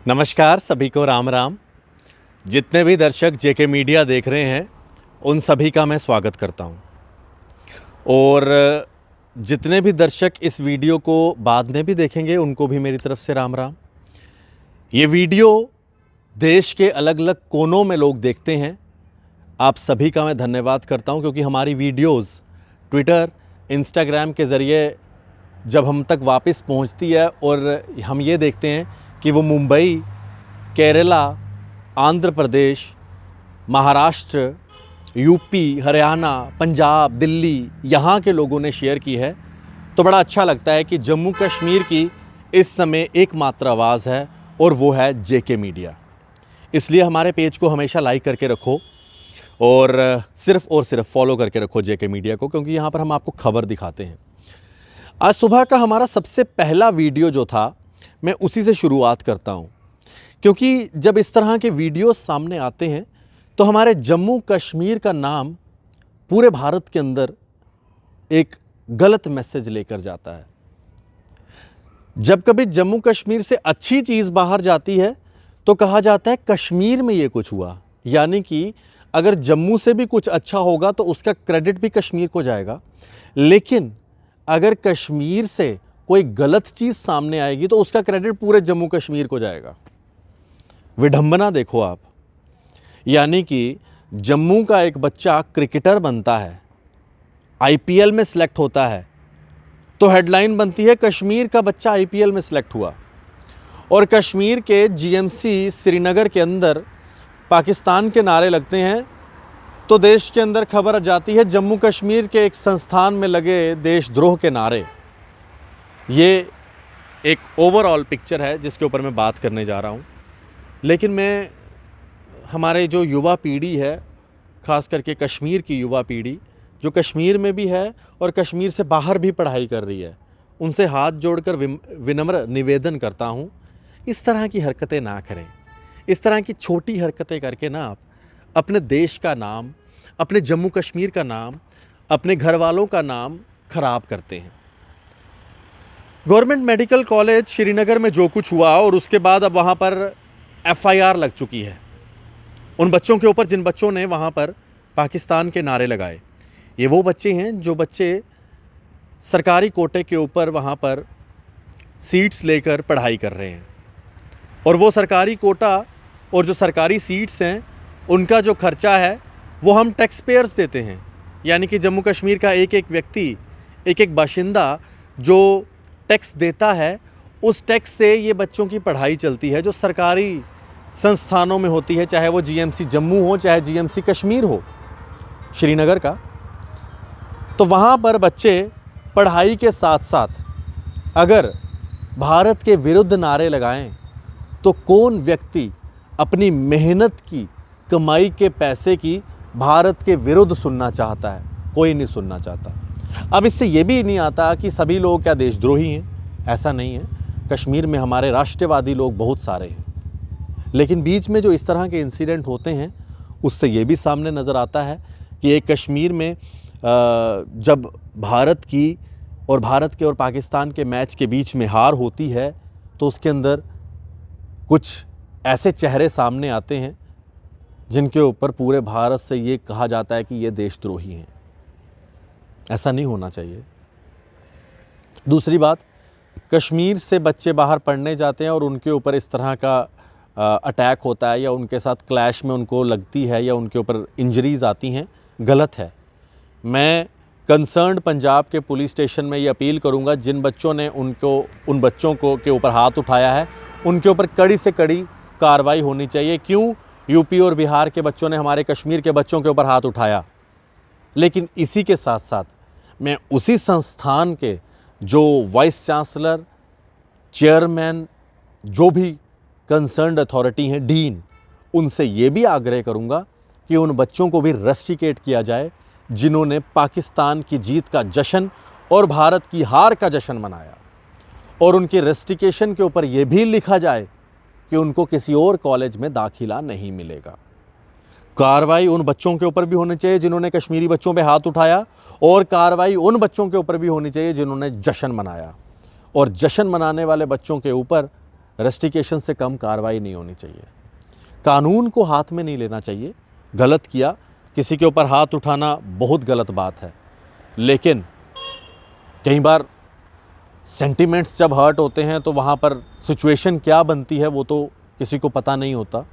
नमस्कार सभी को राम राम। जितने भी दर्शक जेके मीडिया देख रहे हैं उन सभी का मैं स्वागत करता हूं। और जितने भी दर्शक इस वीडियो को बाद में भी देखेंगे उनको भी मेरी तरफ से राम राम। ये वीडियो देश के अलग अलग कोनों में लोग देखते हैं, आप सभी का मैं धन्यवाद करता हूं, क्योंकि हमारी वीडियोस ट्विटर इंस्टाग्राम के ज़रिए जब हम तक वापस पहुंचती है और हम ये देखते हैं कि वो मुंबई, केरला, आंध्र प्रदेश, महाराष्ट्र, यूपी, हरियाणा, पंजाब, दिल्ली, यहाँ के लोगों ने शेयर की है, तो बड़ा अच्छा लगता है कि जम्मू कश्मीर की इस समय एकमात्र आवाज़ है और वो है जेके मीडिया। इसलिए हमारे पेज को हमेशा लाइक करके रखो और सिर्फ फॉलो करके रखो जेके मीडिया को, क्योंकि यहाँ पर हम आपको खबर दिखाते हैं। आज सुबह का हमारा सबसे पहला वीडियो जो था, मैं उसी से शुरुआत करता हूँ, क्योंकि जब इस तरह के वीडियो सामने आते हैं तो हमारे जम्मू कश्मीर का नाम पूरे भारत के अंदर एक गलत मैसेज लेकर जाता है। जब कभी जम्मू कश्मीर से अच्छी चीज़ बाहर जाती है तो कहा जाता है कश्मीर में ये कुछ हुआ, यानी कि अगर जम्मू से भी कुछ अच्छा होगा तो उसका क्रेडिट भी कश्मीर को जाएगा। लेकिन अगर कश्मीर से कोई गलत चीज़ सामने आएगी तो उसका क्रेडिट पूरे जम्मू कश्मीर को जाएगा। विडंबना देखो आप, यानी कि जम्मू का एक बच्चा क्रिकेटर बनता है, आईपीएल में सिलेक्ट होता है, तो हेडलाइन बनती है कश्मीर का बच्चा आईपीएल में सिलेक्ट हुआ। और कश्मीर के जीएमसी श्रीनगर के अंदर पाकिस्तान के नारे लगते हैं तो देश के अंदर खबर जाती है जम्मू कश्मीर के एक संस्थान में लगे देशद्रोह के नारे। ये एक ओवरऑल पिक्चर है जिसके ऊपर मैं बात करने जा रहा हूँ। लेकिन मैं हमारे जो युवा पीढ़ी है, ख़ास करके कश्मीर की युवा पीढ़ी जो कश्मीर में भी है और कश्मीर से बाहर भी पढ़ाई कर रही है, उनसे हाथ जोड़कर विनम्र निवेदन करता हूँ, इस तरह की हरकतें ना करें। इस तरह की छोटी हरकतें करके ना आप अपने देश का नाम, अपने जम्मू कश्मीर का नाम, अपने घर वालों का नाम खराब करते हैं। गवर्नमेंट मेडिकल कॉलेज श्रीनगर में जो कुछ हुआ और उसके बाद अब वहाँ पर एफआईआर लग चुकी है उन बच्चों के ऊपर जिन बच्चों ने वहाँ पर पाकिस्तान के नारे लगाए। ये वो बच्चे हैं जो बच्चे सरकारी कोटे के ऊपर वहाँ पर सीट्स लेकर पढ़ाई कर रहे हैं, और वो सरकारी कोटा और जो सरकारी सीट्स हैं उनका जो खर्चा है वो हम टैक्स पेयर्स देते हैं। यानी कि जम्मू कश्मीर का एक एक व्यक्ति, एक एक बाशिंदा जो टैक्स देता है, उस टैक्स से ये बच्चों की पढ़ाई चलती है जो सरकारी संस्थानों में होती है, चाहे वो जीएमसी जम्मू हो चाहे जीएमसी कश्मीर हो श्रीनगर का। तो वहाँ पर बच्चे पढ़ाई के साथ साथ अगर भारत के विरुद्ध नारे लगाएं तो कौन व्यक्ति अपनी मेहनत की कमाई के पैसे की भारत के विरुद्ध सुनना चाहता है? कोई नहीं सुनना चाहता। अब इससे ये भी नहीं आता कि सभी लोग क्या देशद्रोही हैं, ऐसा नहीं है। कश्मीर में हमारे राष्ट्रवादी लोग बहुत सारे हैं, लेकिन बीच में जो इस तरह के इंसिडेंट होते हैं उससे ये भी सामने नज़र आता है कि एक कश्मीर में जब भारत के और पाकिस्तान के मैच के बीच में हार होती है तो उसके अंदर कुछ ऐसे चेहरे सामने आते हैं जिनके ऊपर पूरे भारत से ये कहा जाता है कि ये देशद्रोही हैं। ऐसा नहीं होना चाहिए। दूसरी बात, कश्मीर से बच्चे बाहर पढ़ने जाते हैं और उनके ऊपर इस तरह का अटैक होता है या उनके साथ क्लैश में उनको लगती है या उनके ऊपर इंजरीज़ आती हैं, गलत है। मैं कंसर्न्ड पंजाब के पुलिस स्टेशन में ये अपील करूंगा, जिन बच्चों ने उन बच्चों को के ऊपर हाथ उठाया है उनके ऊपर कड़ी से कड़ी कार्रवाई होनी चाहिए। क्यों यूपी और बिहार के बच्चों ने हमारे कश्मीर के बच्चों के ऊपर हाथ उठाया? लेकिन इसी के साथ साथ मैं उसी संस्थान के जो वाइस चांसलर, चेयरमैन, जो भी कंसर्न्ड अथॉरिटी हैं, डीन, उनसे ये भी आग्रह करूंगा कि उन बच्चों को भी रस्टिकेट किया जाए जिन्होंने पाकिस्तान की जीत का जश्न और भारत की हार का जश्न मनाया, और उनके रस्टिकेशन के ऊपर यह भी लिखा जाए कि उनको किसी और कॉलेज में दाखिला नहीं मिलेगा। कार्रवाई उन बच्चों के ऊपर भी होनी चाहिए जिन्होंने कश्मीरी बच्चों पे हाथ उठाया, और कार्रवाई उन बच्चों के ऊपर भी होनी चाहिए जिन्होंने जश्न मनाया। और जश्न मनाने वाले बच्चों के ऊपर रस्टिकेशन से कम कार्रवाई नहीं होनी चाहिए। कानून को हाथ में नहीं लेना चाहिए। गलत किया, किसी के ऊपर हाथ उठाना बहुत गलत बात है, लेकिन कई बार सेंटिमेंट्स जब हर्ट होते हैं तो वहाँ पर सिचुएशन क्या बनती है वो तो किसी को पता नहीं होता।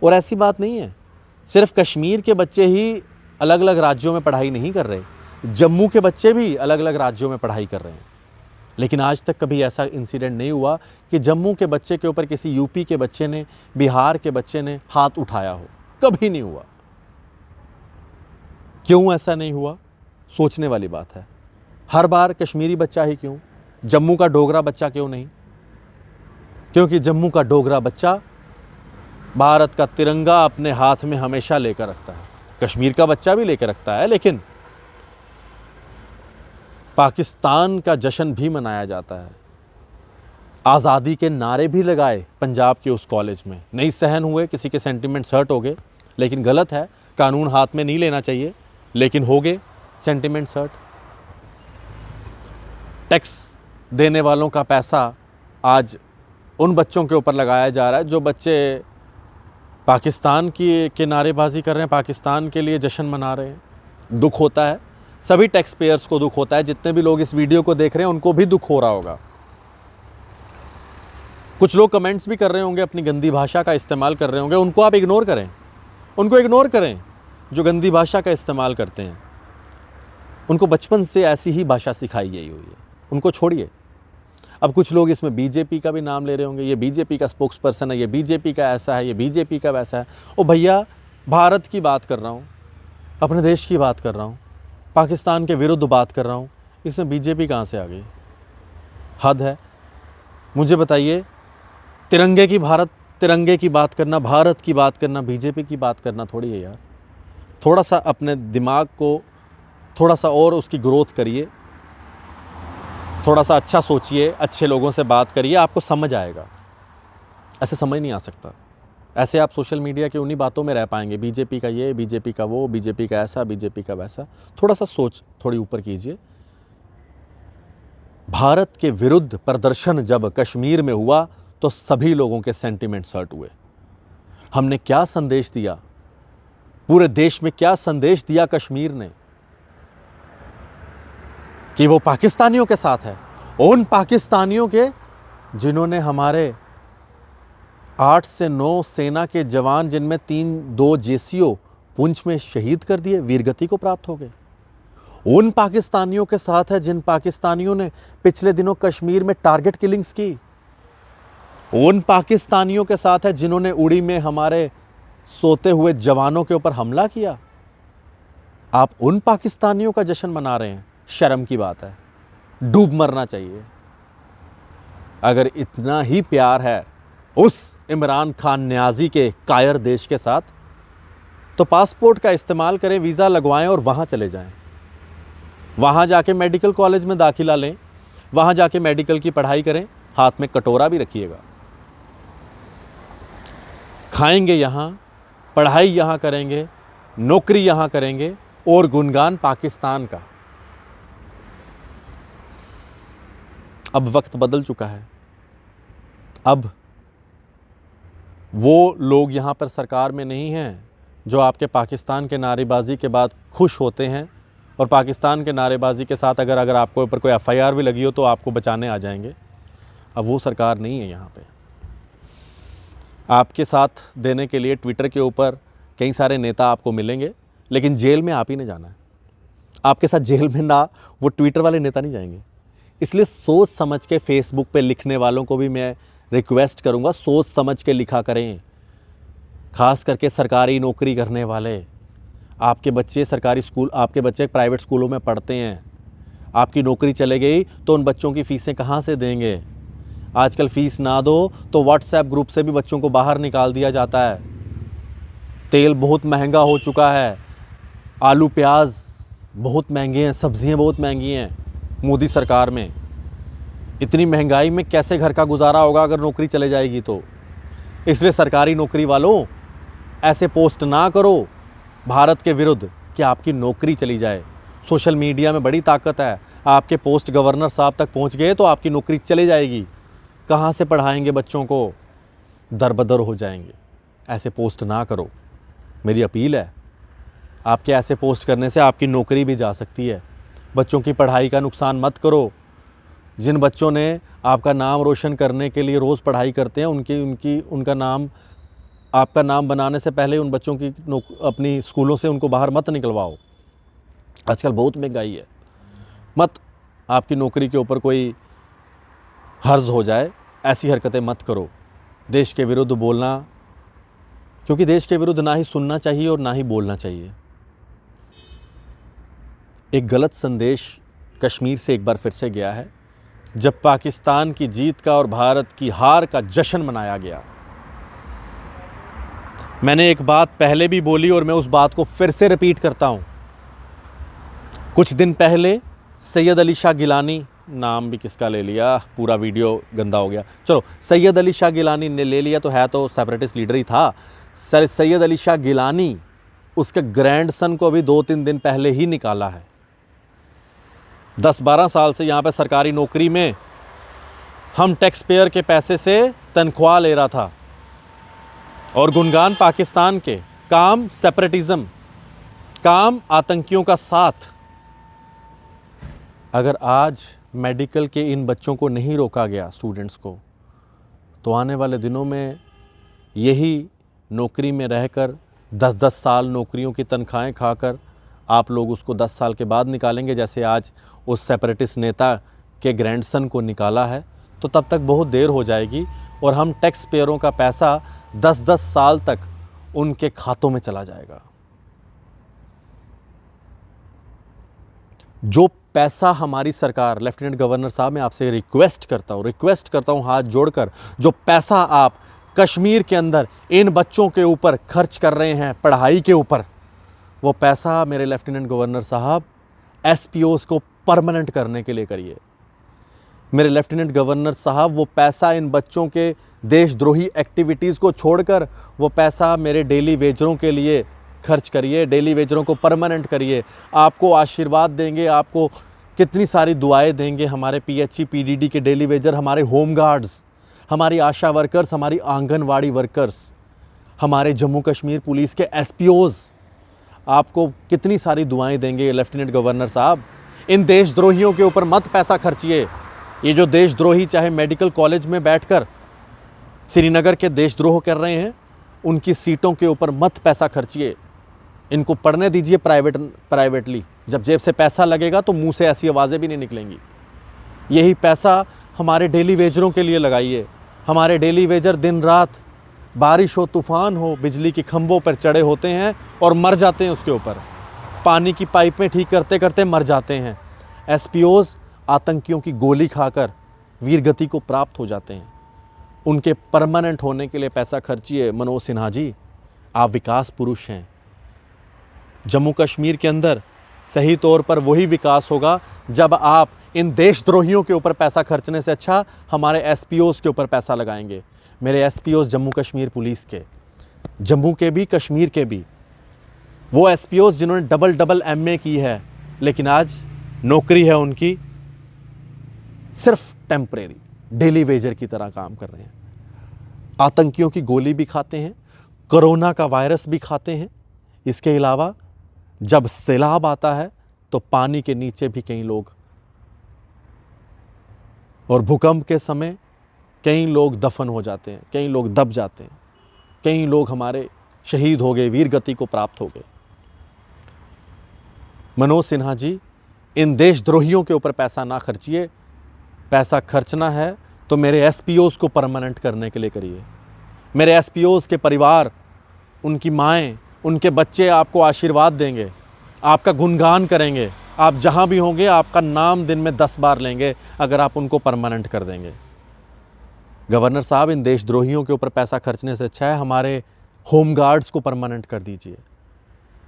और ऐसी बात नहीं है, सिर्फ कश्मीर के बच्चे ही अलग अलग राज्यों में पढ़ाई नहीं कर रहे, जम्मू के बच्चे भी अलग अलग राज्यों में पढ़ाई कर रहे हैं। लेकिन आज तक कभी ऐसा इंसिडेंट नहीं हुआ कि जम्मू के बच्चे के ऊपर किसी यूपी के बच्चे ने, बिहार के बच्चे ने हाथ उठाया हो। कभी नहीं हुआ। क्यों ऐसा नहीं हुआ, सोचने वाली बात है। हर बार कश्मीरी बच्चा ही क्यों, जम्मू का डोगरा बच्चा क्यों नहीं? क्योंकि जम्मू का डोगरा बच्चा भारत का तिरंगा अपने हाथ में हमेशा लेकर रखता है। कश्मीर का बच्चा भी लेकर रखता है, लेकिन पाकिस्तान का जश्न भी मनाया जाता है। आज़ादी के नारे भी लगाए पंजाब के उस कॉलेज में, नहीं सहन हुए, किसी के सेंटिमेंट्स हर्ट हो गए। लेकिन गलत है, कानून हाथ में नहीं लेना चाहिए, लेकिन हो गए सेंटिमेंट्स हर्ट। टैक्स देने वालों का पैसा आज उन बच्चों के ऊपर लगाया जा रहा है जो बच्चे पाकिस्तान की नारेबाजी कर रहे हैं, पाकिस्तान के लिए जश्न मना रहे हैं। दुख होता है, सभी टैक्स पेयर्स को दुख होता है। जितने भी लोग इस वीडियो को देख रहे हैं उनको भी दुख हो रहा होगा। कुछ लोग कमेंट्स भी कर रहे होंगे, अपनी गंदी भाषा का इस्तेमाल कर रहे होंगे, उनको आप इग्नोर करें, उनको इग्नोर करें जो गंदी भाषा का इस्तेमाल करते हैं। उनको बचपन से ऐसी ही भाषा सिखाई गई हुई है, उनको छोड़िए। अब कुछ लोग इसमें बीजेपी का भी नाम ले रहे होंगे, ये बीजेपी का स्पोक्स पर्सन है, ये बीजेपी का ऐसा है, ये बीजेपी का वैसा है। ओ भैया, भारत की बात कर रहा हूँ, अपने देश की बात कर रहा हूँ, पाकिस्तान के विरुद्ध बात कर रहा हूँ, इसमें बीजेपी कहाँ से आ गई? हद है। मुझे बताइए, तिरंगे की बात करना, भारत की बात करना, बीजेपी की बात करना थोड़ी है यार। थोड़ा सा अपने दिमाग को थोड़ा सा और उसकी ग्रोथ करिए, थोड़ा सा अच्छा सोचिए, अच्छे लोगों से बात करिए, आपको समझ आएगा। ऐसे समझ नहीं आ सकता। ऐसे आप सोशल मीडिया की उन्हीं बातों में रह पाएंगे, बीजेपी का ये, बीजेपी का वो, बीजेपी का ऐसा, बीजेपी का वैसा। थोड़ा सा सोच थोड़ी ऊपर कीजिए। भारत के विरुद्ध प्रदर्शन जब कश्मीर में हुआ तो सभी लोगों के सेंटिमेंट्स हर्ट हुए। हमने क्या संदेश दिया, पूरे देश में क्या संदेश दिया कश्मीर ने कि वो पाकिस्तानियों के साथ है। उन पाकिस्तानियों के जिन्होंने हमारे 8 से 9 सेना के जवान, जिनमें 2 जेसीओ पुंछ में शहीद कर दिए, वीरगति को प्राप्त हो गए। उन पाकिस्तानियों के साथ है जिन पाकिस्तानियों ने पिछले दिनों कश्मीर में टारगेट किलिंग्स की। उन पाकिस्तानियों के साथ है जिन्होंने उड़ी में हमारे सोते हुए जवानों के ऊपर हमला किया। आप उन पाकिस्तानियों का जश्न मना रहे हैं, शर्म की बात है। डूब मरना चाहिए। अगर इतना ही प्यार है उस इमरान खान न्याजी के कायर देश के साथ, तो पासपोर्ट का इस्तेमाल करें, वीज़ा लगवाएं और वहाँ चले जाएं। वहाँ जाके मेडिकल कॉलेज में दाखिला लें, वहाँ जाके मेडिकल की पढ़ाई करें, हाथ में कटोरा भी रखिएगा। खाएंगे यहाँ, पढ़ाई यहाँ करेंगे, नौकरी यहाँ करेंगे और गुणगान पाकिस्तान का। अब वक्त बदल चुका है। अब वो लोग यहाँ पर सरकार में नहीं हैं जो आपके पाकिस्तान के नारेबाजी के बाद खुश होते हैं और पाकिस्तान के नारेबाजी के साथ अगर आपको ऊपर कोई एफआईआर भी लगी हो तो आपको बचाने आ जाएंगे। अब वो सरकार नहीं है यहाँ पे। आपके साथ देने के लिए ट्विटर के ऊपर कई सारे नेता आपको मिलेंगे, लेकिन जेल में आप ही ने जाना है। आपके साथ जेल में ना वो ट्विटर वाले नेता नहीं जाएंगे। इसलिए सोच समझ के फेसबुक पे लिखने वालों को भी मैं रिक्वेस्ट करूंगा, सोच समझ के लिखा करें। खास करके सरकारी नौकरी करने वाले, आपके बच्चे सरकारी स्कूल, आपके बच्चे प्राइवेट स्कूलों में पढ़ते हैं, आपकी नौकरी चले गई तो उन बच्चों की फ़ीसें कहाँ से देंगे? आजकल फ़ीस ना दो तो व्हाट्सएप ग्रुप से भी बच्चों को बाहर निकाल दिया जाता है। तेल बहुत महंगा हो चुका है, आलू प्याज बहुत महंगे हैं, सब्जियां बहुत महंगी हैं। मोदी सरकार में इतनी महंगाई में कैसे घर का गुजारा होगा अगर नौकरी चले जाएगी तो? इसलिए सरकारी नौकरी वालों, ऐसे पोस्ट ना करो भारत के विरुद्ध कि आपकी नौकरी चली जाए। सोशल मीडिया में बड़ी ताकत है। आपके पोस्ट गवर्नर साहब तक पहुंच गए तो आपकी नौकरी चली जाएगी। कहाँ से पढ़ाएंगे बच्चों को, दरबदर हो जाएंगे। ऐसे पोस्ट ना करो, मेरी अपील है। आपके ऐसे पोस्ट करने से आपकी नौकरी भी जा सकती है। बच्चों की पढ़ाई का नुकसान मत करो। जिन बच्चों ने आपका नाम रोशन करने के लिए रोज़ पढ़ाई करते हैं, उनका नाम, आपका नाम बनाने से पहले उन बच्चों की अपनी स्कूलों से उनको बाहर मत निकलवाओ। आजकल बहुत महंगाई है। मत आपकी नौकरी के ऊपर कोई हर्ज हो जाए, ऐसी हरकतें मत करो। देश के विरुद्ध बोलना, क्योंकि देश के विरुद्ध ना ही सुनना चाहिए और ना ही बोलना चाहिए। एक गलत संदेश कश्मीर से एक बार फिर से गया है, जब पाकिस्तान की जीत का और भारत की हार का जश्न मनाया गया। मैंने एक बात पहले भी बोली और मैं उस बात को फिर से रिपीट करता हूं। कुछ दिन पहले सैयद अली शाह गिलानी, नाम भी किसका ले लिया, पूरा वीडियो गंदा हो गया, चलो सैयद अली शाह गिलानी ने ले लिया, तो है तो सेपरेटिस्ट लीडर ही था। सैयद अली शाह गिलानी, उसके ग्रैंडसन को अभी 2-3 दिन पहले ही निकाला है। 10-12 साल से यहाँ पे सरकारी नौकरी में हम टैक्स पेयर के पैसे से तनख्वाह ले रहा था और गुणगान पाकिस्तान के, काम सेपरेटिज्म, काम आतंकियों का साथ। अगर आज मेडिकल के इन बच्चों को नहीं रोका गया, स्टूडेंट्स को, तो आने वाले दिनों में यही नौकरी में रहकर 10-10 साल नौकरियों की तनख्वाहें खाकर आप लोग उसको 10 साल के बाद निकालेंगे, जैसे आज उस सेपरेटिस्ट नेता के ग्रैंडसन को निकाला है। तो तब तक बहुत देर हो जाएगी और हम टैक्स पेयरों का पैसा 10-10 साल तक उनके खातों में चला जाएगा। जो पैसा हमारी सरकार, लेफ्टिनेंट गवर्नर साहब, मैं आपसे रिक्वेस्ट करता हूं हाथ जोड़कर, जो पैसा आप कश्मीर के अंदर इन बच्चों के ऊपर खर्च कर रहे हैं पढ़ाई के ऊपर, वो पैसा मेरे लेफ्टिनेंट गवर्नर साहब एसपीओस को परमानेंट करने के लिए करिए। मेरे लेफ्टिनेंट गवर्नर साहब, वो पैसा इन बच्चों के देशद्रोही एक्टिविटीज़ को छोड़कर वो पैसा मेरे डेली वेजरों के लिए खर्च करिए, डेली वेजरों को परमानेंट करिए। आपको आशीर्वाद देंगे, आपको कितनी सारी दुआएं देंगे हमारे पीएचई पीडीडी के डेली वेजर, हमारे होम गार्ड्स, हमारी आशा वर्कर्स, हमारी आंगनवाड़ी वर्कर्स, हमारे जम्मू कश्मीर पुलिस के एसपीओज़, आपको कितनी सारी दुआएं देंगे लेफ्टिनेंट गवर्नर साहब। इन देशद्रोहियों के ऊपर मत पैसा खर्चिए। ये जो देशद्रोही चाहे मेडिकल कॉलेज में बैठकर श्रीनगर के देशद्रोह कर रहे हैं, उनकी सीटों के ऊपर मत पैसा खर्चिए। इनको पढ़ने दीजिए प्राइवेटली। जब जेब से पैसा लगेगा तो मुंह से ऐसी आवाज़ें भी नहीं निकलेंगी। यही पैसा हमारे डेली वेजरों के लिए लगाइए। हमारे डेली वेजर दिन रात, बारिश हो, तूफ़ान हो, बिजली के खंभों पर चढ़े होते हैं और मर जाते हैं उसके ऊपर। पानी की पाइपें ठीक करते करते मर जाते हैं। एसपीओज़ आतंकियों की गोली खाकर वीरगति को प्राप्त हो जाते हैं। उनके परमानेंट होने के लिए पैसा खर्चिए। मनोज सिन्हा जी, आप विकास पुरुष हैं। जम्मू कश्मीर के अंदर सही तौर पर वही विकास होगा जब आप इन देशद्रोहियों के ऊपर पैसा खर्चने से अच्छा हमारे एसपीओज़ के ऊपर पैसा लगाएंगे। मेरे एसपीओज़ जम्मू कश्मीर पुलिस के, जम्मू के भी, कश्मीर के भी, वो एसपीओज़ जिन्होंने डबल एमए की है, लेकिन आज नौकरी है उनकी सिर्फ टेम्परेरी, डेली वेजर की तरह काम कर रहे हैं। आतंकियों की गोली भी खाते हैं, कोरोना का वायरस भी खाते हैं। इसके अलावा जब सैलाब आता है तो पानी के नीचे भी कई लोग, और भूकंप के समय कई लोग दफन हो जाते हैं, कई लोग दब जाते हैं, कई लोग हमारे शहीद हो गए, वीर गति को प्राप्त हो गए। मनोज सिन्हा जी, इन देशद्रोहियों के ऊपर पैसा ना खर्चिए। पैसा खर्चना है तो मेरे एसपीओज़ को परमानेंट करने के लिए करिए। मेरे एसपीओज़ के परिवार, उनकी माएँ, उनके बच्चे आपको आशीर्वाद देंगे, आपका गुणगान करेंगे। आप जहाँ भी होंगे आपका नाम दिन में 10 बार लेंगे अगर आप उनको परमानेंट कर देंगे। गवर्नर साहब, इन देशद्रोहियों के ऊपर पैसा खर्चने से अच्छा है हमारे होम गार्ड्स को परमानेंट कर दीजिए।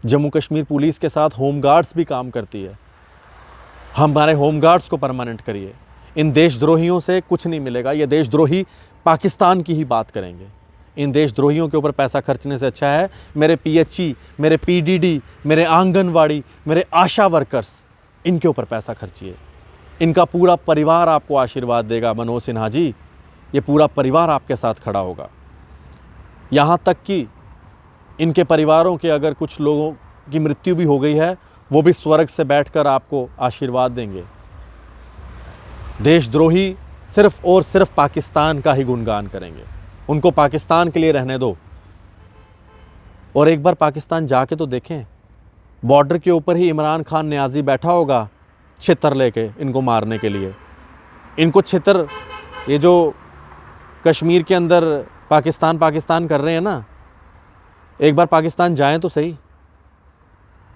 जम्मू कश्मीर पुलिस के साथ होम गार्ड्स भी काम करती है, हमारे होम गार्ड्स को परमानेंट करिए। इन देशद्रोहियों से कुछ नहीं मिलेगा। ये देशद्रोही पाकिस्तान की ही बात करेंगे। इन देशद्रोहियों के ऊपर पैसा खर्चने से अच्छा है मेरे पीएचई, मेरे पीडीडी, मेरे आंगनवाड़ी, मेरे आशा वर्कर्स, इनके ऊपर पैसा खर्चिए। इनका पूरा परिवार आपको आशीर्वाद देगा। मनोज सिन्हा जी, ये पूरा परिवार आपके साथ खड़ा होगा। यहाँ तक कि इनके परिवारों के अगर कुछ लोगों की मृत्यु भी हो गई है, वो भी स्वर्ग से बैठकर आपको आशीर्वाद देंगे। देशद्रोही सिर्फ और सिर्फ पाकिस्तान का ही गुणगान करेंगे। उनको पाकिस्तान के लिए रहने दो। और एक बार पाकिस्तान जाके तो देखें, बॉर्डर के ऊपर ही इमरान खान न्याजी बैठा होगा छितर लेके इनको मारने के लिए। इनको छितर, ये जो कश्मीर के अंदर पाकिस्तान पाकिस्तान कर रहे हैं ना, एक बार पाकिस्तान जाएं तो सही।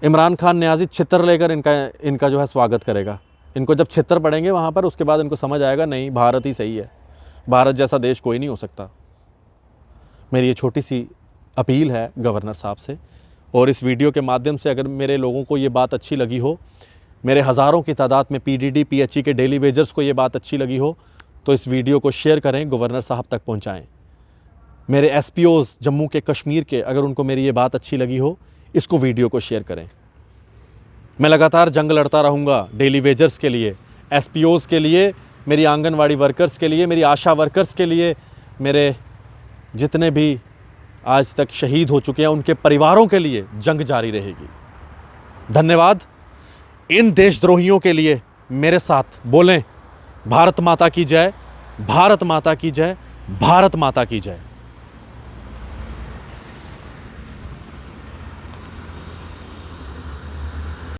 इमरान खान न्याजी छितर लेकर इनका जो है स्वागत करेगा। इनको जब छितर पड़ेंगे वहाँ पर, उसके बाद इनको समझ आएगा नहीं, भारत ही सही है, भारत जैसा देश कोई नहीं हो सकता। मेरी ये छोटी सी अपील है गवर्नर साहब से। और इस वीडियो के माध्यम से अगर मेरे लोगों को ये बात अच्छी लगी हो, मेरे हज़ारों की तादाद में PDD PHE के डेली वेजर्स को ये बात अच्छी लगी हो, तो इस वीडियो को शेयर करें, गवर्नर साहब तक पहुंचाएं। मेरे SPOs जम्मू के, कश्मीर के, अगर उनको मेरी ये बात अच्छी लगी हो, इसको वीडियो को शेयर करें। मैं लगातार जंग लड़ता रहूँगा डेली वेजर्स के लिए, SPOs के लिए, मेरी आंगनवाड़ी वर्कर्स के लिए, मेरी आशा वर्कर्स के लिए, मेरे जितने भी आज तक शहीद हो चुके हैं उनके परिवारों के लिए जंग जारी रहेगी। धन्यवाद। इन देशद्रोहियों के लिए मेरे साथ बोलें, भारत माता की जय, भारत माता की जय, भारत माता की जय।